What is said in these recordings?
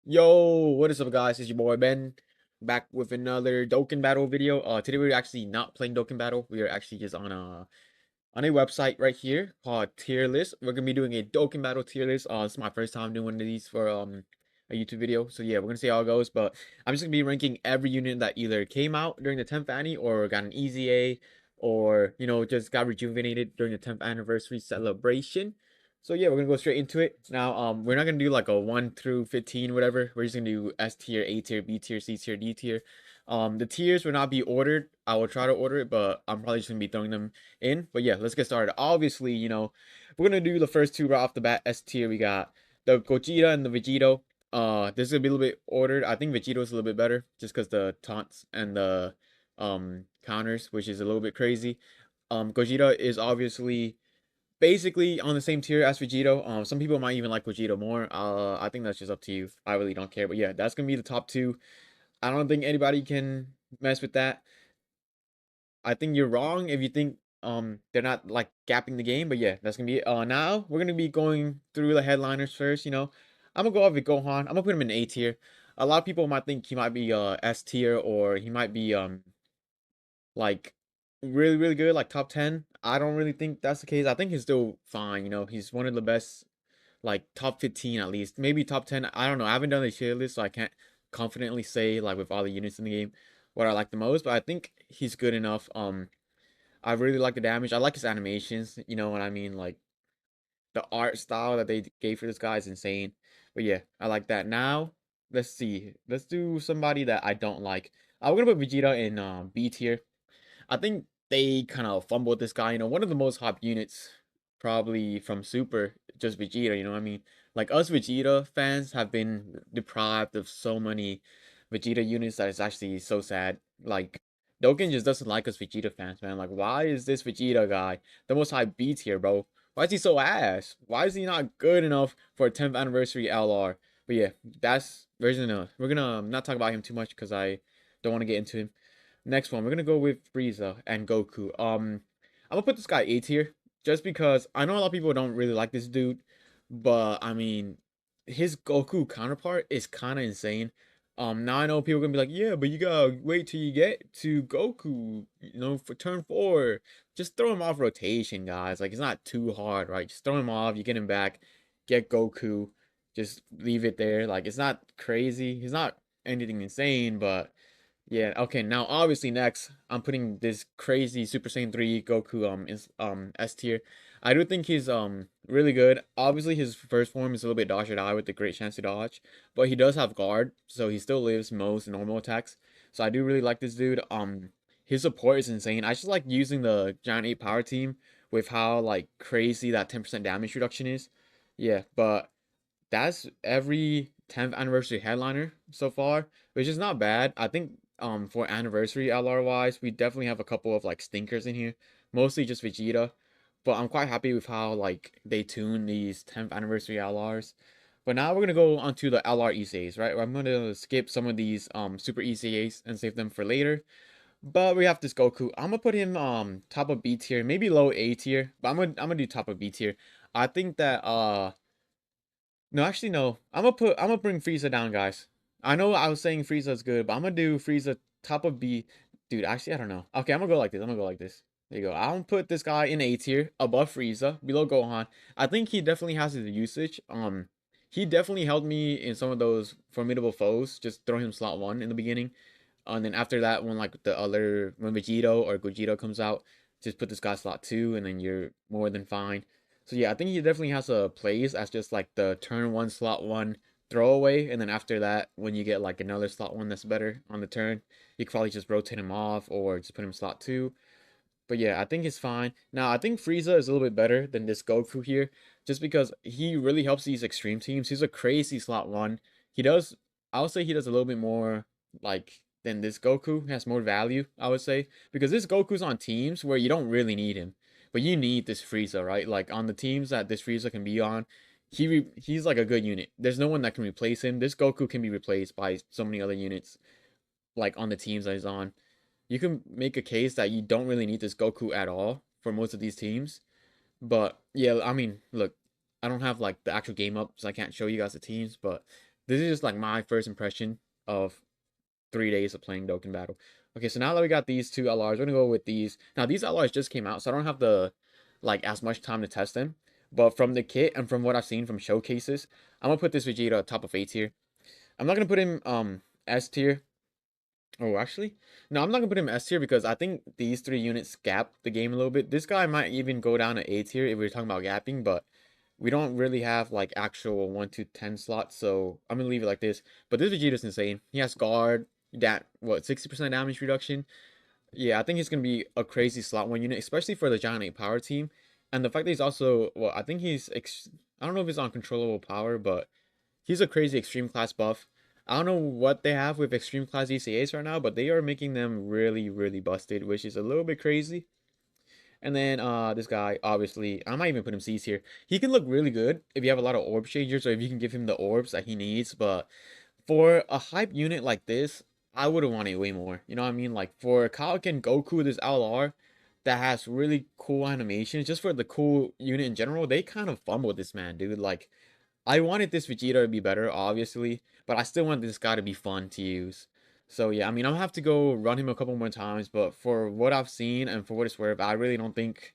Yo, what is up, guys? It's your boy Ben, back with another Dokkan Battle video. Today we're actually not playing Dokkan Battle. We are actually just on a website right here called Tierlist. We're gonna be doing a Dokkan Battle tier list. This is my first time doing one of these for a YouTube video. So yeah, we're gonna see how it goes. But I'm just gonna be ranking every unit that either came out during the 10th annie or got an easy A, or just got rejuvenated during the 10th anniversary celebration. So yeah, we're gonna go straight into it. Now, we're not gonna do like a 1 through 15, whatever. We're just gonna do S tier, A tier, B tier, C tier, D tier. The tiers will not be ordered. I will try to order it, but I'm probably just gonna be throwing them in. But yeah, let's get started. Obviously, we're gonna do the first two right off the bat. S tier, we got the Gogeta and the Vegito. This is gonna be a little bit ordered. I think Vegito is a little bit better, just because the taunts and the counters, which is a little bit crazy. Gogeta is obviously basically on the same tier as Vegito. Some people might even like Vegito more. I think that's just up to you. I really don't care. But yeah, that's gonna be the top two. I don't think anybody can mess with that. I think you're wrong if you think they're not like gapping the game, but yeah, that's gonna be it. Now we're gonna be going through the headliners first. I'm gonna go off with Gohan. I'm gonna put him in A tier. A lot of people might think he might be S tier, or he might be like really really good, like top 10. I don't really think that's the case. I think he's still fine. He's one of the best, like top 15 at least, maybe top 10. I don't know. I haven't done the tier list, so I can't confidently say like with all the units in the game what I like the most, but I think he's good enough. I really like the damage. I like his animations, you know what I mean? Like the art style that they gave for this guy is insane. But yeah, I like that. Now, let's see. Let's do somebody that I don't like. I'm gonna put Vegeta in B tier. I think they kind of fumbled this guy. One of the most hyped units, probably from Super, just Vegeta. You know what I mean? Like us Vegeta fans have been deprived of so many Vegeta units that it's actually so sad. Like Dokkan just doesn't like us Vegeta fans, man. Like, why is this Vegeta guy the most hyped B tier, bro? Why is he so ass? Why is he not good enough for a 10th anniversary LR? But yeah, that's version of. We're gonna not talk about him too much because I don't want to get into him. Next one, we're gonna go with Frieza and Goku. I'm gonna put this guy A tier just because I know a lot of people don't really like this dude, but I mean, his Goku counterpart is kind of insane. Now I know people are gonna be like, yeah, but you gotta wait till you get to Goku, for turn 4. Just throw him off rotation, guys. Like, it's not too hard, right? Just throw him off, you get him back, get Goku, just leave it there. Like, it's not crazy. He's not anything insane, but yeah, okay. Now obviously next I'm putting this crazy Super Saiyan 3 Goku S tier. I do think he's really good. Obviously his first form is a little bit dodge or die with the great chance to dodge, but he does have guard, so he still lives most normal attacks. So I do really like this dude. His support is insane. I just like using the Giant 8 power team with how like crazy that 10% damage reduction is. Yeah, but that's every 10th anniversary headliner so far, which is not bad. I think for anniversary LR wise, we definitely have a couple of like stinkers in here, mostly just Vegeta. But I'm quite happy with how like they tune these 10th anniversary LRs. But now we're gonna go onto the LR ECAs, right? I'm gonna skip some of these super ECAs and save them for later. But we have this Goku. I'm gonna put him top of B tier, maybe low A tier, but I'm gonna do top of B tier. I think that no, actually no. I'm gonna bring Frieza down, guys. I know I was saying Frieza is good, but I'm gonna do Frieza top of B. Dude, actually I don't know. Okay, I'm gonna go like this. I'm gonna go like this. There you go. I'm gonna put this guy in A tier, above Frieza, below Gohan. I think he definitely has his usage. He definitely helped me in some of those formidable foes. Just throw him slot 1 in the beginning. And then after that, when Vegito or Gogeta comes out, just put this guy slot 2, and then you're more than fine. So yeah, I think he definitely has a place as just like the turn 1 slot 1 throwaway, and then after that, when you get like another slot 1 that's better on the turn, you could probably just rotate him off or just put him slot 2. But yeah, I think he's fine. Now, I think Frieza is a little bit better than this Goku here, just because he really helps these extreme teams. He's a crazy slot 1. He does, I'll say he does a little bit more, like, than this Goku. He has more value, I would say. Because this Goku's on teams where you don't really need him. But you need this Frieza, right? Like, on the teams that this Frieza can be on, he's like a good unit. There's no one that can replace him. This Goku can be replaced by so many other units, like, on the teams that he's on. You can make a case that you don't really need this Goku at all for most of these teams. But yeah, I mean, look, I don't have like the actual game up, so I can't show you guys the teams. But This is just like my first impression of 3 days of playing Dokkan Battle. Okay, so now that we got these two LRs, we're gonna go with these. Now these LRs just came out, so I don't have the like as much time to test them. But from the kit and from what I've seen from showcases, I'm gonna put this Vegeta top of A tier. I'm not gonna put him S tier. Oh, actually, no, I'm not gonna put him S tier because I think these three units gap the game a little bit. This guy might even go down to A tier if we're talking about gapping, but we don't really have like actual 1 to 10 slots, so I'm gonna leave it like this. But this Vegeta's insane. He has guard, that what 60% damage reduction. Yeah, I think he's gonna be a crazy slot one unit, especially for the Giant 8 power team. And the fact that he's also well, I think I don't know if he's on controllable power, but he's a crazy extreme class buff. I don't know what they have with extreme class ECAs right now, but they are making them really, really busted, which is a little bit crazy. And then this guy, obviously, I might even put him C's here. He can look really good if you have a lot of orb changers or if you can give him the orbs that he needs. But for a hype unit like this, I would have wanted way more. You know what I mean? Like for Kaioken Goku, this LR that has really cool animations, just for the cool unit in general, they kind of fumbled this man, dude. Like I wanted this Vegeta to be better, obviously, but I still want this guy to be fun to use. So yeah, I mean, I'm gonna have to go run him a couple more times, but for what I've seen and for what it's worth, I really don't think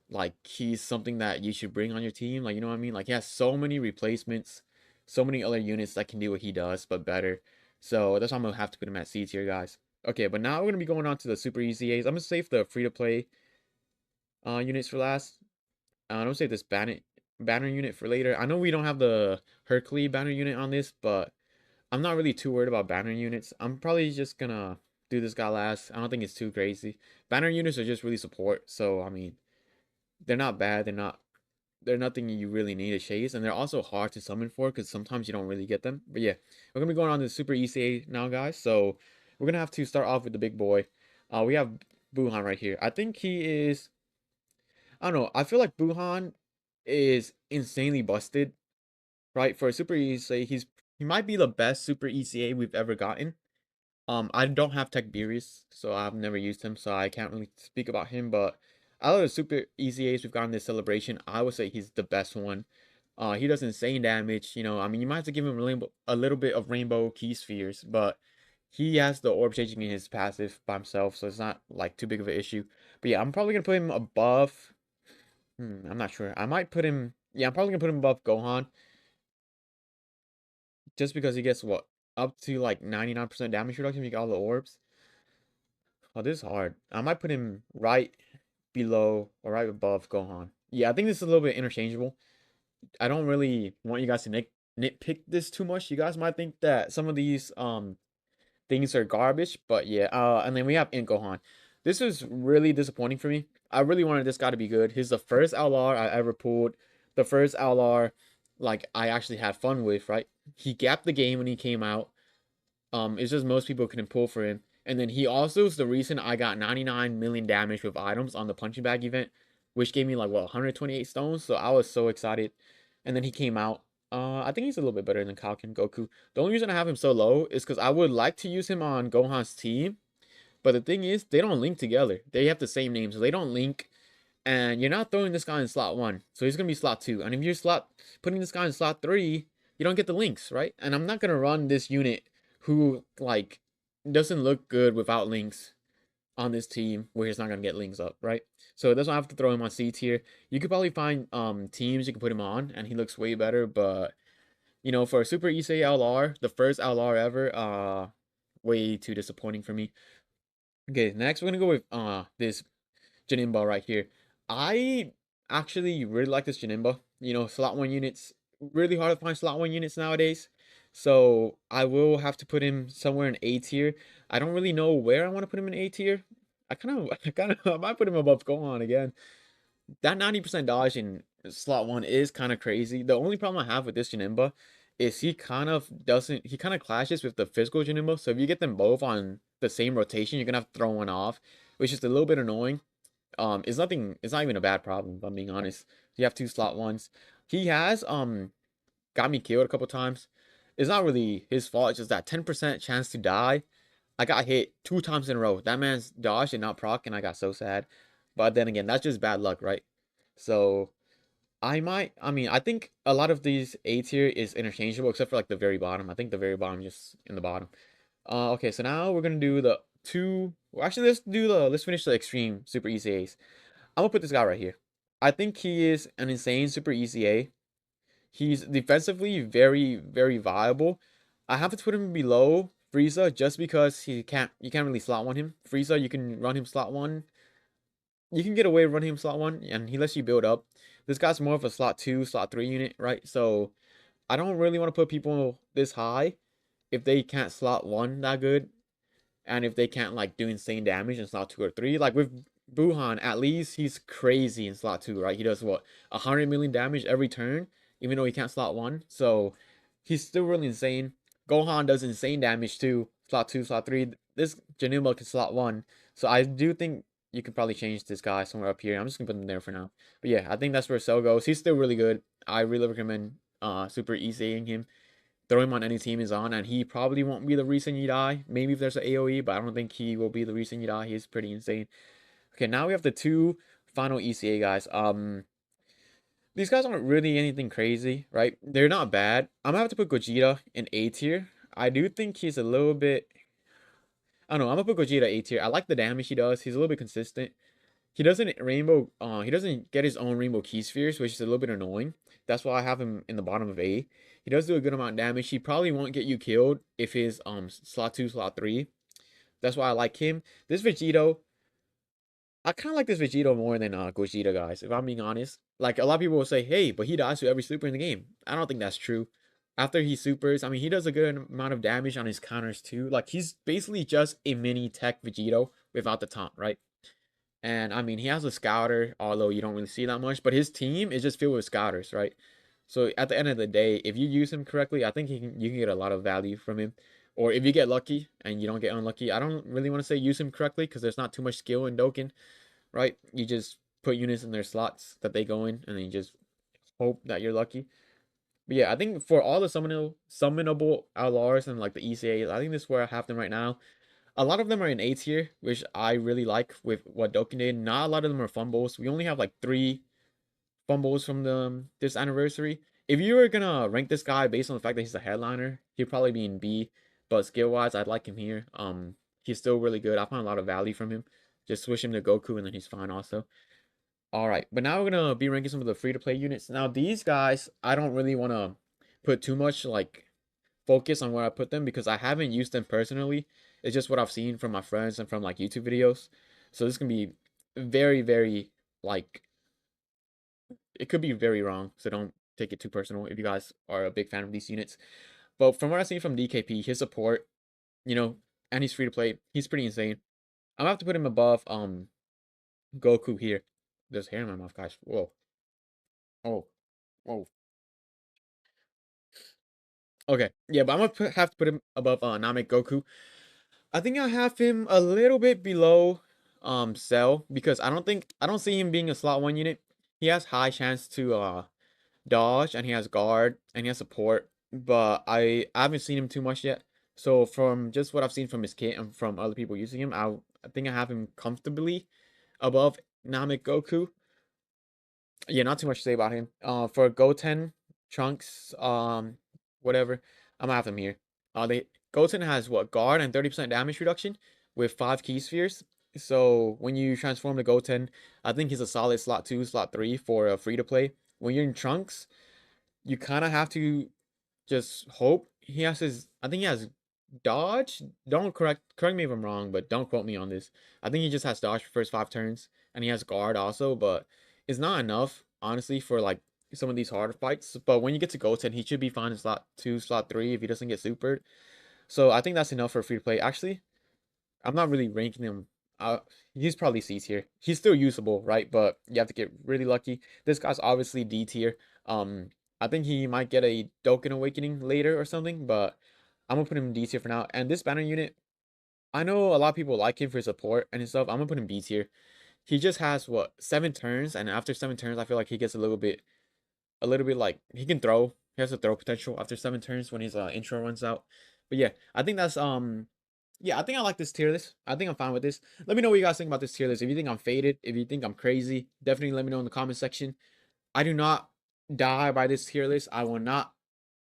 like he's something that you should bring on your team. Like, you know what I mean? Like he has so many replacements, so many other units that can do what he does, but better. So that's why I'm gonna have to put him at C tier, guys. Okay, but now we're gonna be going on to the super easy A's. I'm gonna save the free to play units for last. I'm gonna save this banner unit for later. I know we don't have the Hercules banner unit on this, but I'm not really too worried about banner units. I'm probably just gonna do this guy last. I don't think it's too crazy. Banner units are just really support, so I mean, they're not bad. They're nothing you really need to chase, and they're also hard to summon for because sometimes you don't really get them. But yeah, we're gonna be going on to Super ECA now, guys. So we're gonna have to start off with the big boy. We have Buhan right here. I think he is. I don't know. I feel like Buhan is insanely busted, right? For a Super ECA, he might be the best Super ECA we've ever gotten. I don't have Tech so I've never used him, so I can't really speak about him. But out of the Super ECAs we've gotten this celebration, I would say he's the best one. He does insane damage. You know, I mean, you might have to give him a little bit of Rainbow Key Spheres, but he has the orb changing in his passive by himself, so it's not like too big of an issue. But yeah, I'm probably gonna put him above. I'm not sure. I might put him. Yeah, I'm probably gonna put him above Gohan, just because he gets what up to like 99% damage reduction if you got all the orbs. Oh, this is hard. I might put him right below or right above Gohan. Yeah, I think this is a little bit interchangeable. I don't really want you guys to nitpick this too much. You guys might think that some of these things are garbage, but yeah. And then we have Int Gohan. This is really disappointing for me. I really wanted this guy to be good. He's the first LR I ever pulled. The first LR like I actually had fun with, right? He gapped the game when he came out. It's just most people couldn't pull for him. And then he also is the reason I got 99 million damage with items on the punching bag event, which gave me like what 128 stones. So I was so excited. And then he came out. I think he's a little bit better than Kaioken Goku. The only reason I have him so low is because I would like to use him on Gohan's team, but the thing is, they don't link together. They have the same name, so they don't link. And you're not throwing this guy in slot 1, so he's gonna be slot 2. And if you're putting this guy in slot 3, you don't get the links, right? And I'm not gonna run this unit who like doesn't look good without links on this team where he's not gonna get links up, right? So that's why I have to throw him on C tier. You could probably find teams you can put him on, and he looks way better. But you know, for a Super Issei LR, the first LR ever, way too disappointing for me. Okay, next we're gonna go with this Janemba right here. I actually really like this Janemba. You know, slot 1 units, really hard to find slot 1 units nowadays. So I will have to put him somewhere in A tier. I don't really know where I want to put him in A tier. I might put him above Gohan again. That 90% dodge in slot 1 is kind of crazy. The only problem I have with this Janemba is he kind of clashes with the physical Janemba. So if you get them both on the same rotation, you're gonna have to throw one off, which is a little bit annoying. It's not even a bad problem, if I'm being honest. You have two slot ones. He has got me killed a couple times. It's not really his fault, it's just that 10% chance to die. I got hit 2 times in a row. That man's dodge did not proc, and I got so sad. But then again, that's just bad luck, right? So I mean, I think a lot of these A tier is interchangeable except for like the very bottom. I think the very bottom just in the bottom. Okay, so now we're gonna do the two. Well, actually, let's finish the extreme super easy A's. I'm gonna put this guy right here. I think he is an insane super easy A. He's defensively very, very viable. I have to put him below Frieza just because you can't really slot one him. Frieza, you can run him slot one. You can get away with running him slot one, and he lets you build up. This guy's more of a slot two, slot three unit, right? So I don't really want to put people this high if they can't slot one that good, and if they can't like do insane damage in slot two or three. Like with Buhan, at least he's crazy in slot two, right? He does what 100 million damage every turn, even though he can't slot one. So he's still really insane. Gohan does insane damage too. Slot two, slot three. This Januma can slot one. So I do think you could probably change this guy somewhere up here. I'm just gonna put him there for now. But yeah, I think that's where Cell goes. He's still really good. I really recommend super easying him. Throw him on any team he's on, and he probably won't be the reason you die. Maybe if there's an AoE, but I don't think he will be the reason you die. He's pretty insane. Okay, now we have the two final ECA guys. These guys aren't really anything crazy, right? They're not bad. I'm gonna have to put Gogeta in A tier. I do think he's a little bit. I don't know. I'm gonna put Gogeta A tier. I like the damage he does. He's a little bit consistent. He doesn't get his own rainbow key spheres, which is a little bit annoying. That's why I have him in the bottom of A. He does do a good amount of damage. He probably won't get you killed if his slot 2, slot 3. That's why I like him. This Vegito, I kind of like this Vegito more than Gogeta, guys, if I'm being honest. Like, a lot of people will say, hey, but he dies to every super in the game. I don't think that's true. After he supers, I mean, he does a good amount of damage on his counters too. Like, he's basically just a mini tech Vegito without the taunt, right? And I mean, he has a scouter, although you don't really see that much, but his team is just filled with scouters, right? So at the end of the day, if you use him correctly, I think you can get a lot of value from him. Or if you get lucky and you don't get unlucky, I don't really want to say use him correctly because there's not too much skill in Dokkan, right? You just put units in their slots that they go in, and then you just hope that you're lucky. But yeah, I think for all the summonable LRs and like the ECAs, I think this is where I have them right now. A lot of them are in A tier, which I really like with what Dokkan did. Not a lot of them are fumbles. We only have like 3 fumbles from this anniversary. If you were gonna rank this guy based on the fact that he's a headliner, he'd probably be in B. But skill wise, I'd like him here. He's still really good. I find a lot of value from him. Just switch him to Goku and then he's fine also. All right, but now we're gonna be ranking some of the free to play units. Now these guys, I don't really want to put too much like focus on where I put them because I haven't used them personally. It's just what I've seen from my friends and from like YouTube videos. So this can be very, very like it could be very wrong. So don't take it too personal if you guys are a big fan of these units. But from what I've seen from DKP, his support, you know, and he's free to play, he's pretty insane. I'm gonna have to put him above Goku here. There's hair in my mouth, guys. Whoa. Oh. Whoa. Okay. Yeah, but I'm gonna have to put him above Namek Goku. I think I have him a little bit below Cell because I don't see him being a slot 1 unit. He has high chance to dodge and he has guard and he has support, but I haven't seen him too much yet. So from just what I've seen from his kit and from other people using him, I think I have him comfortably above Namek Goku. Yeah, not too much to say about him. For Goten, Trunks, whatever, I'm gonna have them here. They Goten has what guard and 30% damage reduction with 5 key spheres. So when you transform to Goten, I think he's a solid slot 2, slot 3 for a free to play. When you're in Trunks, you kind of have to just hope he has his. I think he has dodge. Don't correct me if I'm wrong, but don't quote me on this. I think he just has dodge for first 5 turns, and he has guard also, but it's not enough honestly for like some of these harder fights. But when you get to Goten, he should be fine in slot 2, slot 3 if he doesn't get supered. So I think that's enough for free to play. Actually, I'm not really ranking him. Uh, he's probably C tier. He's still usable, right? But you have to get really lucky. This guy's obviously D tier. I think he might get a Dokkan Awakening later or something, but I'm gonna put him in D tier for now. And this banner unit, I know a lot of people like him for his support and his stuff. I'm gonna put him B tier. He just has what 7 turns, and after 7 turns, I feel like he gets a little bit like he can throw. He has a throw potential after 7 turns when his intro runs out. But yeah, I think that's yeah, I think I like this tier list. I think I'm fine with this. Let me know what you guys think about this tier list. If you think I'm faded, if you think I'm crazy, definitely let me know in the comment section. I do not die by this tier list. I will not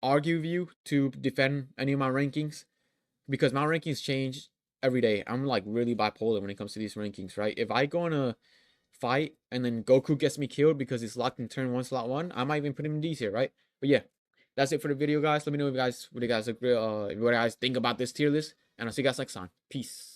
argue with you to defend any of my rankings because my rankings change every day. I'm like really bipolar when it comes to these rankings, right? If I go on a fight and then Goku gets me killed because he's locked in turn 1 slot 1, I might even put him in D's here, right? But yeah, that's it for the video, guys. Let me know if you guys what you guys agree, what you guys think about this tier list, and I'll see you guys next time. Peace.